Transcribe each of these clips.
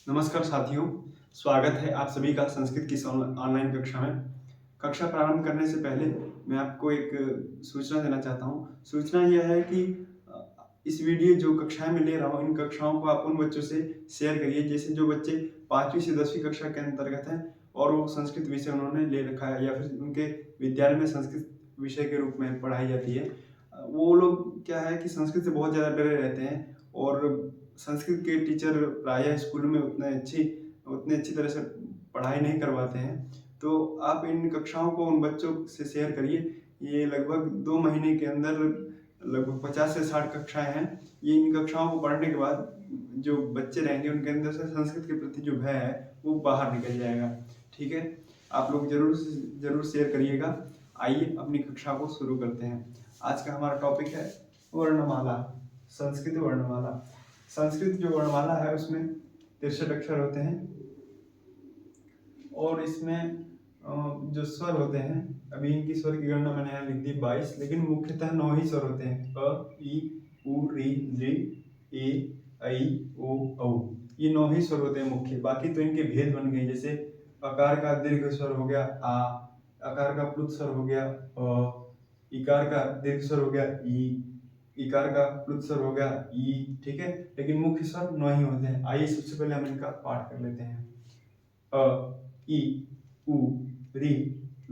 नमस्कार साथियों, स्वागत है आप सभी का संस्कृत की इस ऑनलाइन कक्षा में। कक्षा प्रारंभ करने से पहले मैं आपको एक सूचना देना चाहता हूँ। सूचना यह है कि इस वीडियो जो कक्षाएं मैं ले रहा हूँ, इन कक्षाओं को आप उन बच्चों से शेयर करिए जैसे जो बच्चे 5वीं से 10वीं कक्षा के अंतर्गत हैं और वो संस्कृत विषय उन्होंने ले रखा है या फिर उनके विद्यालय में संस्कृत विषय के रूप में पढ़ाई जाती है। वो लोग क्या है कि संस्कृत से बहुत ज़्यादा डरे रहते हैं और संस्कृत के टीचर प्रायः स्कूल में उतने अच्छी तरह से पढ़ाई नहीं करवाते हैं। तो आप इन कक्षाओं को उन बच्चों से शेयर करिए। ये लगभग 2 महीने के अंदर लगभग 50 से 60 कक्षाएं हैं। ये इन कक्षाओं को पढ़ने के बाद जो बच्चे रहेंगे उनके अंदर से संस्कृत के प्रति जो भय है वो बाहर निकल जाएगा। ठीक है, आप लोग जरूर शेयर करिएगा। आइए अपनी कक्षा को शुरू करते हैं। आज का हमारा टॉपिक है वर्णमाला, संस्कृत वर्णमाला। संस्कृत जो वर्णमाला है उसमें 63 अक्षर होते हैं और इसमें जो स्वर होते हैं, अभी इनकी स्वर की गणना मैंने यहाँ लिख दी 22, लेकिन मुख्यतः 9 ही स्वर होते हैं। अ, ई, उ, री, ऋ, ए, ऐ, ओ, औ। ये 9 ही स्वर होते हैं मुख्य। बाकी तो इनके भेद बन गए, जैसे अकार का दीर्घ स्वर हो गया आ, अकार का प्लुत स्वर हो गया अ, इकार का दीर्घ स्वर हो गया ई, इकार का प्लुत स्वर हो गया ई। ठीक है, लेकिन मुख्य स्वर 9 ही होते हैं। आइए सबसे पहले हम इनका पाठ कर लेते हैं। अ, ई, उ, री,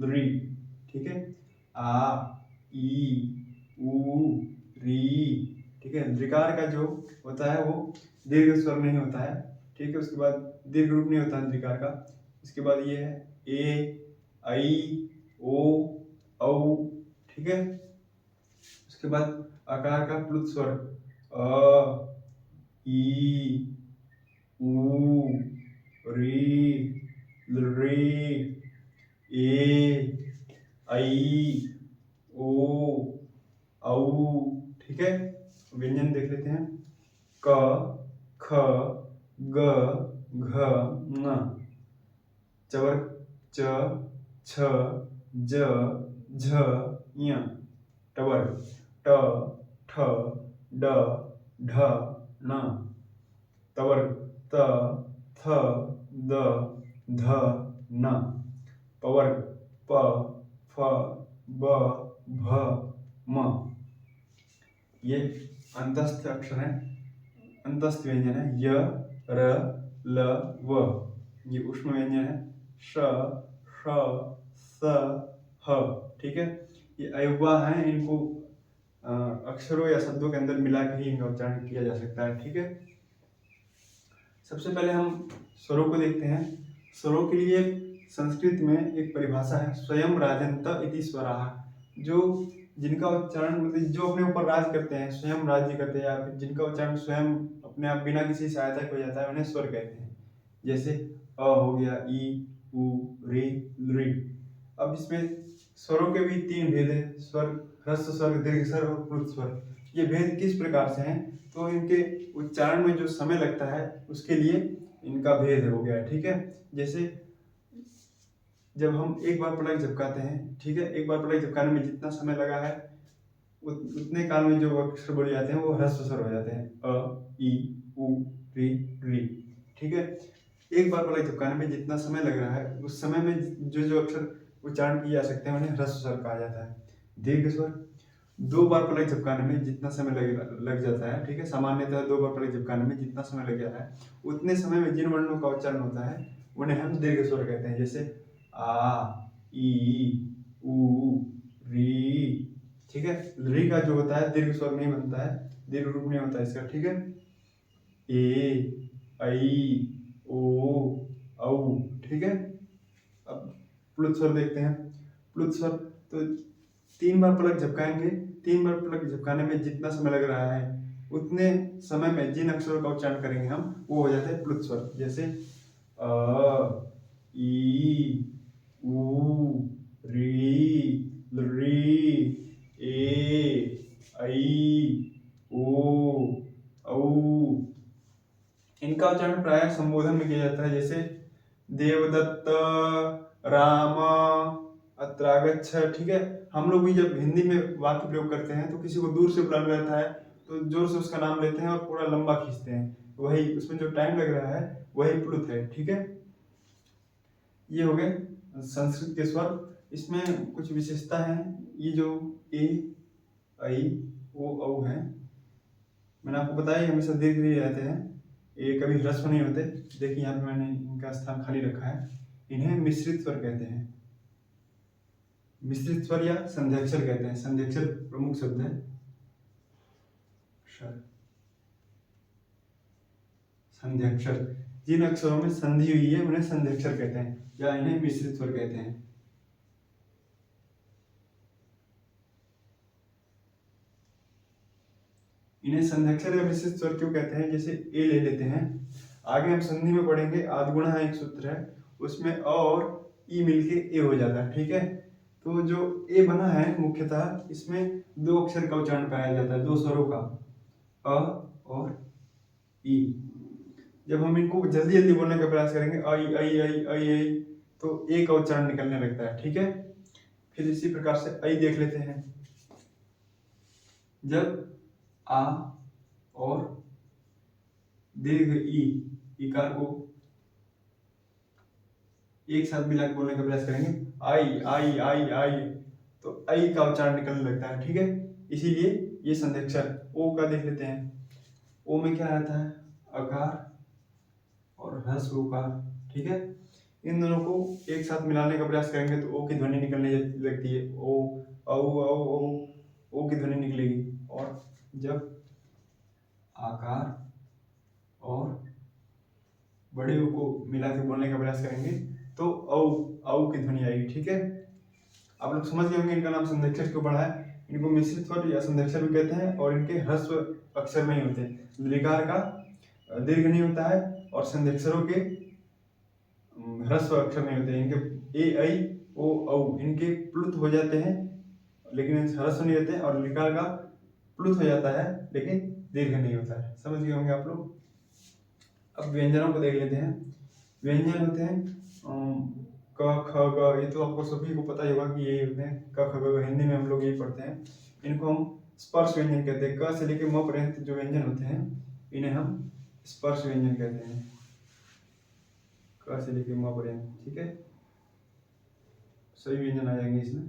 ऋ। ठीक है, आ, ई, उ, री। ठीक है, ऋकार का जो होता है वो दीर्घ स्वर नहीं होता है। ठीक है, उसके बाद दीर्घ रूप नहीं होता है ऋकार का। उसके बाद ये है ए, ऐ, ओ, औ। ठीक है, उसके बाद आकार का प्लुत स्वर अ, ई, उ, री, ऋ, ए, ऐ, ओ, औ। ठीक है, व्यंजन देख लेते हैं। क, ख, ग, घ, ङ। चवर च, छ, ज, झ, ञ। टवर ट, ठ, ड, ढ, ण। तवर त, थ, द, ध, न। पवर्ग प, फ, ब, भ, म। ये अंतस्थ अक्षर है, अंतस्थ व्यंजन है। य, र, ल, व। ये ऊष्म व्यंजन है। श, ष, स, ह। ठीक है, ये अयवा है, इनको अक्षरों या शब्दों के अंदर मिला के ही इनका उच्चारण किया जा सकता है। ठीक है, सबसे पहले हम स्वरों को देखते हैं। स्वरों के लिए संस्कृत में एक परिभाषा है, स्वयं राजन्त इति स्वराः। जो जिनका उच्चारण मतलब जो अपने ऊपर राज करते हैं, स्वयं राज्य करते हैं, या फिर जिनका उच्चारण स्वयं अपने आप बिना किसी सहायता के हो जाता है, उन्हें स्वर कहते हैं। जैसे अ हो गया, ई, उ, रे, ऋ। अब इसमें स्वरों के भी 3 भेद है, स्वर, ह्रस्व स्वर, दीर्घ स्वर और प्लुत स्वर। ये भेद किस प्रकार से हैं, तो इनके उच्चारण में जो समय लगता है उसके लिए इनका भेद हो गया। ठीक है, जैसे जब हम एक बार पलक झपकाते हैं, ठीक है, एक बार पलक झपकाने में जितना समय लगा है उतने काल में जो अक्षर बोले जाते हैं वो ह्रस्व स्वर हो जाते हैं। अ, ई, उ, री, ऋ। ठीक है, एक बार पलक झपकाने में जितना समय लग रहा है उस समय में जो जो अक्षर उच्चारण किए जा सकते हैं उन्हें ह्रस्व स्वर कहा जाता है। दीर्घ स्वर 2 बार पलक झपकाने में जितना समय लग जाता है, ठीक है, सामान्यतः 2 बार पलक झपकाने में जितना समय लग जाता है उतने समय में जिन वर्णों का उच्चारण होता है उन्हें हम दीर्घ स्वर कहते हैं। जैसे आ, ई, उ, री। ठीक है, री का जो होता है दीर्घ स्वर नहीं बनता है, दीर्घ रूप नहीं होता है इसका। ठीक है, ए, ऐ, ओ, औ। ठीक है, अब प्लुत स्वर देखते हैं। प्लुत स्वर तो 3 बार पलक झपकाएंगे, 3 बार पलक झपकाने में जितना समय लग रहा है उतने समय में जिन अक्षरों का उच्चारण करेंगे हम वो हो जाते हैं प्लुत स्वर। जैसे अ, ई, उ, री, ऋ, ए, ऐ, ओ, औ। इनका उच्चारण प्रायः संबोधन में किया जाता है, जैसे देवदत्त, राम, अत्रागच्छ। ठीक है, हम लोग भी जब हिंदी में वाक्य प्रयोग करते हैं तो किसी को दूर से बुलाना रहता है तो जोर से उसका नाम लेते हैं और पूरा लंबा खींचते हैं। वही उसमें जो टाइम लग रहा है वही प्लुत है, ठीक है। ये हो गए संस्कृत के स्वर। इसमें कुछ विशेषता है, ये जो ए आई ओ औ है, मैंने आपको बताया ये हमेशा दीर्घ ही रहते हैं, ये कभी ह्रस्व नहीं होते। देखिए यहाँ पे मैंने इनका स्थान खाली रखा है। इन्हें मिश्रित स्वर कहते हैं, मिश्रित स्वर या संध्याक्षर कहते हैं। संध्याक्षर प्रमुख शब्द है। संध्याक्षर, जिन अक्षरों में संधि हुई है उन्हें संध्याक्षर कहते हैं या इन्हें मिश्रित स्वर कहते हैं। इन्हें संध्याक्षर या मिश्रित स्वर क्यों कहते हैं? जैसे ए ले लेते हैं, आगे हम संधि में पढ़ेंगे, आद्गुणा एक सूत्र है, उसमें अ और ई मिलके ए हो जाता है, ठीक है। तो जो ए बना है मुख्यतः इसमें दो अक्षर का उच्चारण पाया जाता है, दो स्वरों का, अ और ई। जब हम इनको जल्दी जल्दी बोलने का प्रयास करेंगे आई आई आई आई आई, तो ए का उच्चारण निकलने लगता है, ठीक है। फिर इसी प्रकार से आई देख लेते हैं। जब आ और दीर्घ ई, इकार को एक साथ मिलाकर बोलने का प्रयास करेंगे, आई आई आई आई, तो आई का उच्चारण निकलने लगता है, ठीक है। इसीलिए ये संध्याक्षर। ओ का देख लेते हैं। ओ में क्या रहता है? अकार और ह्रस्व उकार, ठीक है। इन दोनों को एक साथ मिलाने का प्रयास करेंगे तो ओ की ध्वनि निकलने लगती है, ओ औ औ औ, ओ की ध्वनि निकलेगी। और जब आकार और बड़े ओ को मिला के बोलने का प्रयास करेंगे तो औ औ की ध्वनि आएगी, ठीक है। आप लोग समझ गए होंगे इनका नाम संध्याक्षर क्यों पड़ा है। इनको मिश्रित स्वर या संध्याक्षर भी कहते हैं और इनके ह्रस्व अक्षर नहीं होते, लिकार का दीर्घ नहीं होता है और संध्याक्षरों के ह्रस्व अक्षर नहीं होते। इनके ए आई ओ औ इनके प्लुत हो जाते हैं लेकिन ह्रस्व नहीं होते, और लिकार का प्लुत हो जाता है लेकिन दीर्घ नहीं होता है। समझ गए होंगे आप लोग। अब व्यंजनों को देख लेते हैं। व्यंजन होते हैं क ख ग, ये तो आपको सभी को पता ही होगा कि यही होते हैं क ख ग, हिंदी में हम लोग यही पढ़ते हैं। इनको हम स्पर्श व्यंजन कहते हैं। क से लेकर म पर्यंत जो व्यंजन होते हैं इन्हें हम स्पर्श व्यंजन कहते हैं, क से लेकर म पर्यंत, ठीक है। सभी व्यंजन आ जाएंगे इसमें।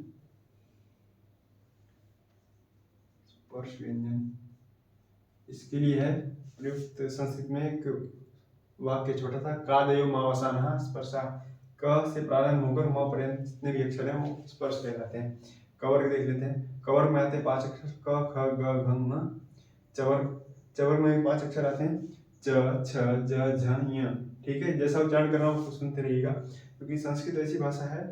स्पर्श व्यंजन इसके लिए है प्रयुक्त। संस्कृत में एक वाक्य छोटा था, कादयो मावसानः स्पर्शा। क से प्रारंभ होकर म पर्यंत जितने भी अक्षर हैं वो स्पर्श कहलाते हैं। कवर्ग देख लेते हैं। कवर्ग में आते हैं 5 अक्षर, क ख ग घ ङ। चवर्ग, चवर्ग में 5 अक्षर आते हैं, च छ ज झ ञ, ठीक है। जैसा उच्चारण कर रहा हूँ उसको सुनते रहिएगा, क्योंकि संस्कृत ऐसी भाषा है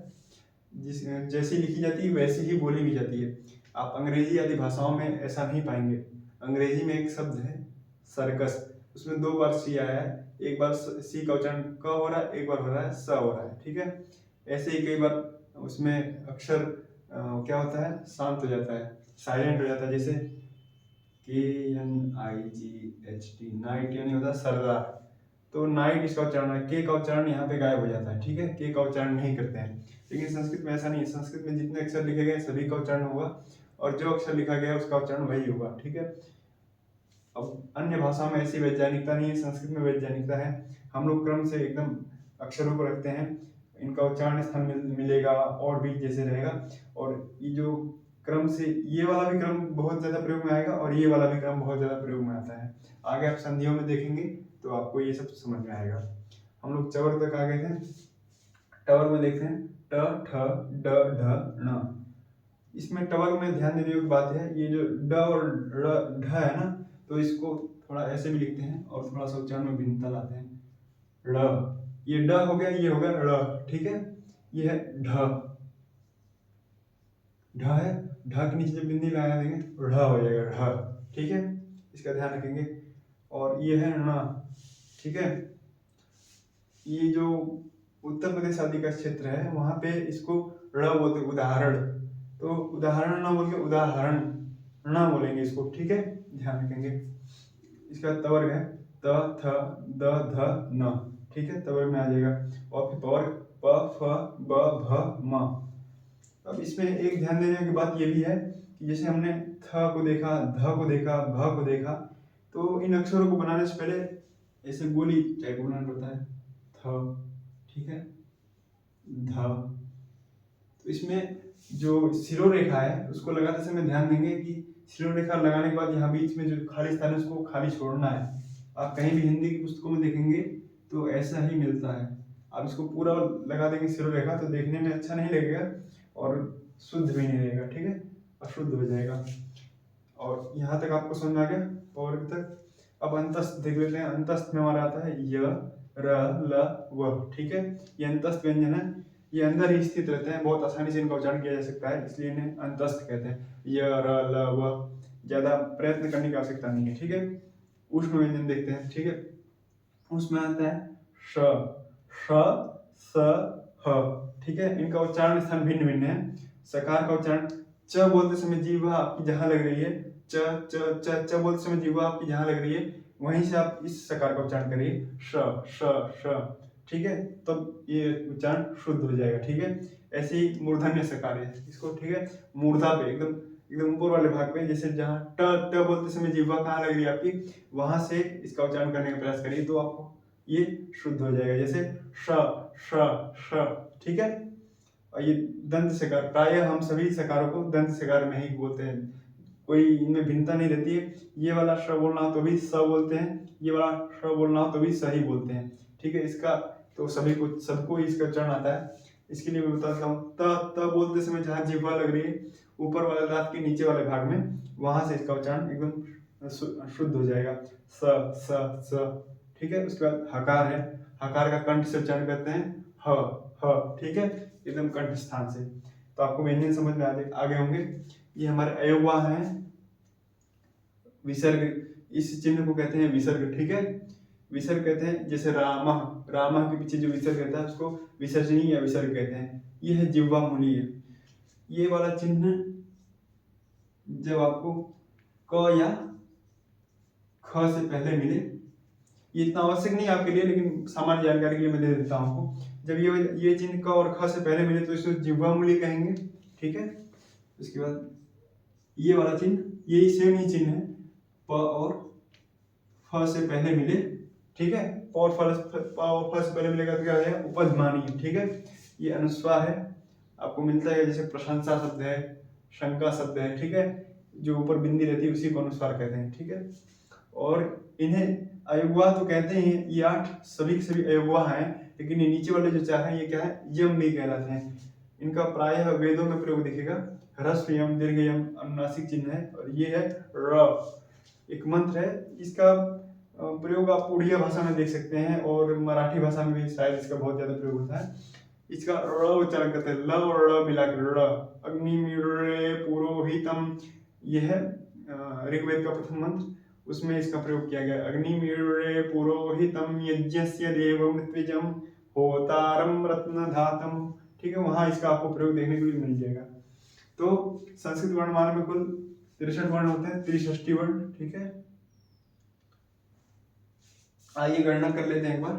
जिस जैसी लिखी जाती है वैसी ही बोली भी जाती है। आप अंग्रेजी आदि भाषाओं में ऐसा नहीं पाएंगे। अंग्रेजी में एक शब्द है सर्कस, उसमें 2 बार सी आया है, एक बार सी का उच्चारण क हो रहा है, एक बार हो रहा है स हो रहा है, ठीक है। ऐसे ही कई बार उसमें अक्षर क्या होता है, शांत हो जाता है, साइलेंट हो जाता है। जैसे KNIGHT, नाइट यानी होता है सरदार, तो नाइट इसका उच्चारण है, के का उच्चारण यहाँ पे गायब हो जाता है, ठीक है। के का उच्चारण नहीं करते हैं। लेकिन संस्कृत में ऐसा नहीं है। संस्कृत में जितने अक्षर लिखे गए सभी का उच्चारण होगा और जो अक्षर लिखा गया उसका उच्चारण वही होगा, ठीक है। अब अन्य भाषा में ऐसी वैज्ञानिकता नहीं है, संस्कृत में वैज्ञानिकता है। हम लोग क्रम से एकदम अक्षरों को रखते हैं, इनका उच्चारण स्थान मिलेगा और भी जैसे रहेगा। और ये जो क्रम से, ये वाला भी क्रम बहुत ज्यादा प्रयोग में आएगा और ये वाला भी क्रम बहुत ज्यादा प्रयोग में आता है। आगे आप संधियों में देखेंगे तो आपको ये सब समझ में आएगा। हम लोग चवर तक आ गए थे। टवर में देखते हैं ट ठ ड ढ ण। इसमें टवर में ध्यान देने योग्य बात है, ये जो ड और ढ है ना, तो इसको थोड़ा ऐसे भी लिखते हैं और थोड़ा सा उच्चारण में भिन्नता लाते हैं। ड़, ये ड हो गया, ये हो गया ड़, ठीक है। ये है ढ, ढ है, ढ के नीचे जब बिंदी लगा देंगे ढ हो जाएगा, ढ, ठीक है। इसका ध्यान रखेंगे। और ये है ण, ठीक है। ये जो उत्तर प्रदेश आदि का क्षेत्र है वहां पे इसको ड़ बोलते, उदाहरण। तो उदाहरण ना बोल के उदाहरण ना बोलेंगे इसको, ठीक है, ध्यान रखेंगे। इसका तवर्ग है त थ द ध न, ठीक है, तवर्ग में आ जाएगा। और फिर पवर्ग प फ ब भ म। अब इसमें एक ध्यान देने की बात ये भी है कि जैसे हमने थ को देखा, ध को देखा, भ को देखा, तो इन अक्षरों को बनाने से पहले ऐसे गोली टाइप बनाना पड़ता है, थ, ठीक है, ध। तो इसमें जो शिरोरेखा है उसको लगाते समय ध्यान देंगे कि शिरोरेखा लगाने के बाद यहाँ बीच में जो खाली स्थान है उसको खाली छोड़ना है। आप कहीं भी हिंदी की पुस्तकों में देखेंगे तो ऐसा ही मिलता है। आप इसको पूरा लगा देंगे शिरोरेखा तो देखने में अच्छा नहीं लगेगा और शुद्ध भी नहीं रहेगा, ठीक है, अशुद्ध हो जाएगा। और यहाँ तक आपको समझ में आ गया और तक। अब अंतस्थ देख लेते हैं। अंतस्थ में हमारा आता है य, र, ल, व, ठीक है। ये अंतस्थ व्यंजन है, ये अंदर ही स्थित रहते हैं, बहुत आसानी से इनका उच्चारण किया जा सकता है, इसलिए इन्हें अंतस्थ कहते हैं। य, र, ल, व, ज्यादा प्रयत्न करने की आवश्यकता नहीं है, ठीक है। ऊष्म व्यंजन देखते हैं, ठीक है। उसमें आता है श, श, स, ह, ठीक है। इनका उच्चारण स्थान भिन्न भिन्न है। सकार का उच्चारण च बोलते समय जीवा आपकी जहां लग रही है, च च च च बोलते समय जीवा आपकी जहां लग रही है वहीं से आप इस सकार का उच्चारण करिए, श श श, ठीक है, तब ये उच्चारण शुद्ध हो जाएगा, ठीक है। ऐसे ही मूर्धन्य सकार है, इसको, ठीक है, मूर्धा पे एकदम एकदम ऊपर वाले भाग पे, जैसे जहाँ ट ट बोलते समय जीवा कहाँ लग रही है आपकी, वहां से इसका उच्चारण करने का प्रयास करिए तो आपको ये शुद्ध हो जाएगा, जैसे श श श, ठीक है। और ये दंत सकार, प्रायः हम सभी सकारों को दंत सकार में ही बोलते हैं, कोई इनमें भिन्नता नहीं रहती है। ये वाला श बोलना हो तो भी स बोलते हैं, ये वाला श बोलना हो तो भी स ही बोलते हैं, ठीक है। इसका तो सभी को, सबको इसका उच्चारण आता है। इसके लिए मैं बताता हूँ, त बोलते समय जहाँ जिह्वा लग रही है ऊपर वाले दांत के नीचे वाले भाग में, वहां से इसका उच्चारण एकदम शुद्ध हो जाएगा, स स स, ठीक है। उसके बाद हकार है, हकार का कंठ से उच्चारण करते हैं, ह, ठीक है, एकदम कंठ स्थान से। तो आपको व्यंजन समझ में आगे होंगे। ये हमारे अयोगवा है, विसर्ग, इस चिन्ह को कहते हैं विसर्ग, ठीक है। विसर्ग कहते हैं, जैसे राम, राम के पीछे जो विसर्ग रहता है उसको विसर्जनी या विसर्ग कहते हैं। ये है जिह्वा मूली है। ये वाला चिन्ह जब आपको क या ख से पहले मिले, ये इतना आवश्यक नहीं आपके लिए, लेकिन सामान्य जानकारी के लिए मैं दे देता हूँ आपको। जब ये चिन्ह क और ख से पहले मिले तो इसको जिह्वा मूली कहेंगे, ठीक है। उसके बाद ये वाला चिन्ह, यही सेम ही चिन्ह है, प और फ से पहले मिले, ठीक है। प और फ से पहले मिलेगा तो क्या हो जाएगा, उपध्मानी, ठीक है। ये अनुस्वार है, आपको मिलता है, जैसे प्रशंसा शब्द है, शंका शब्द है, ठीक है, जो ऊपर बिंदी रहती है उसी को अनुस्वार कहते हैं, ठीक है। और इन्हें अयोगवा तो कहते हैं, ये 8 सभी के सभी अयोगवा हैं, लेकिन ये नीचे वाले जो 4 हैं ये क्या है, यम भी कहलाते हैं। इनका प्रायः वेदों में प्रयोग दिखेगा, ह्रस्व यम, दीर्घ यम, अनुनासिक चिन्ह है। और ये है र, एक मंत्र है, इसका प्रयोग आप उड़िया भाषा में देख सकते हैं और मराठी भाषा में भी शायद इसका बहुत ज्यादा प्रयोग होता है। इसका र उच्चारण करते हैं, ल और र मिलाकर र, अग्निमीळे पुरोहितम, यह है ऋग्वेद का प्रथम मंत्र, उसमें इसका प्रयोग किया गया, अग्निमीळे पुरोहितम यज्ञस्य देवमृत्विजम होतारम रत्नधातम, ठीक है। वहां इसका आपको प्रयोग देखने को मिल जाएगा। तो संस्कृत वर्णमाला में कुल 63 वर्ण होते हैं, 63 वर्ण, ठीक है। आइए गणना कर लेते हैं एक बार,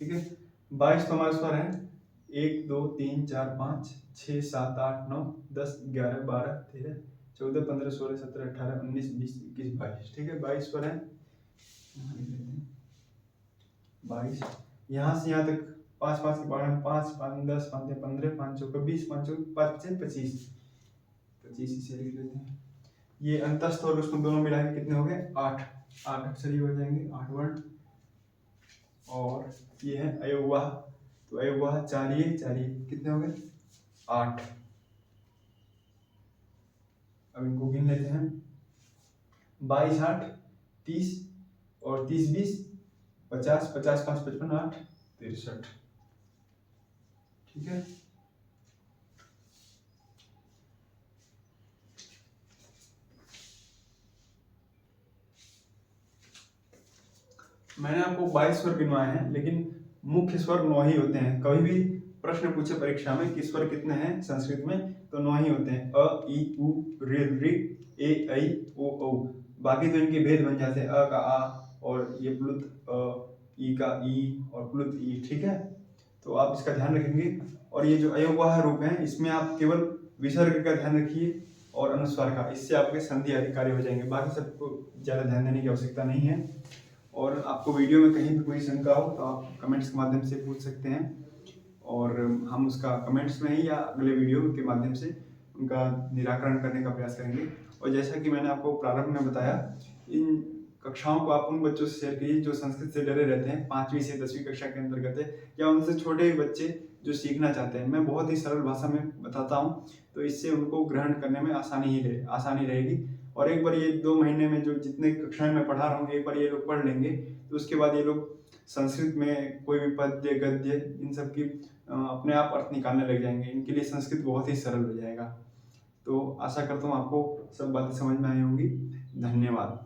ठीक है। 22 तो हमारे स्वर है, 1 2 3 4 5 6 7 8 9 10 11 12 13 14 15 16 17 18 19 20 21 22, ठीक है। 22 स्वर है, 22, यहाँ से यहाँ तक 5 5 के बारे में 5 5 10 5 15 5 चौका 20 5 चौका 5 25 25 इसे लिख लेते हैं। ये अंतस्थ और उसको दोनों मिला के कितने हो गए, 8 अक्षर हो जाएंगे, 8 वर्ण। और ये है अयोगवा, तो अयोगवा 4 ये कितने हो गए, 8। अब इनको गिन लेते हैं, 22 8 30 और 30 20 50 50 5 55 8 63, ठीक है। मैंने आपको 22 स्वर गिनवाए हैं, लेकिन मुख्य स्वर 9 ही होते हैं। कभी भी प्रश्न पूछे परीक्षा में कि स्वर कितने हैं संस्कृत में, तो 9 ही होते हैं, अ ई उ ऋ ए ऐ ओ औ। बाकी तो इनके भेद बन जाते हैं, अ का आ और ये प्लुत अ, ई का ई और प्लुत ई, ठीक है। तो आप इसका ध्यान रखेंगे। और ये जो अयोगवाह रूप है इसमें आप केवल विसर्ग का ध्यान रखिए और अनुस्वार का, इससे आपके संधि आदि कार्य हो जाएंगे, बाकी सबको ज्यादा ध्यान देने की आवश्यकता नहीं है। और आपको वीडियो में कहीं भी कोई शंका हो तो आप कमेंट्स के माध्यम से पूछ सकते हैं, और हम उसका कमेंट्स में ही या अगले वीडियो के माध्यम से उनका निराकरण करने का प्रयास करेंगे। और जैसा कि मैंने आपको प्रारंभ में बताया, इन कक्षाओं को आप उन बच्चों से शेयर कीजिए जो संस्कृत से डरे रहते हैं, 5वीं से 10वीं कक्षा के अंतर्गत है, या उनसे छोटे बच्चे जो सीखना चाहते हैं। मैं बहुत ही सरल भाषा में बताता हूँ, तो इससे उनको ग्रहण करने में आसानी रहेगी। और एक बार ये 2 महीने में जो जितने कक्षाएं मैं पढ़ा रहा हूँ, एक बार ये लोग पढ़ लेंगे तो उसके बाद ये लोग संस्कृत में कोई भी पद्य गद्य इन सब की अपने आप अर्थ निकालने लग जाएंगे। इनके लिए संस्कृत बहुत ही सरल हो जाएगा। तो आशा करता हूँ आपको सब बातें समझ में आई होंगी। धन्यवाद।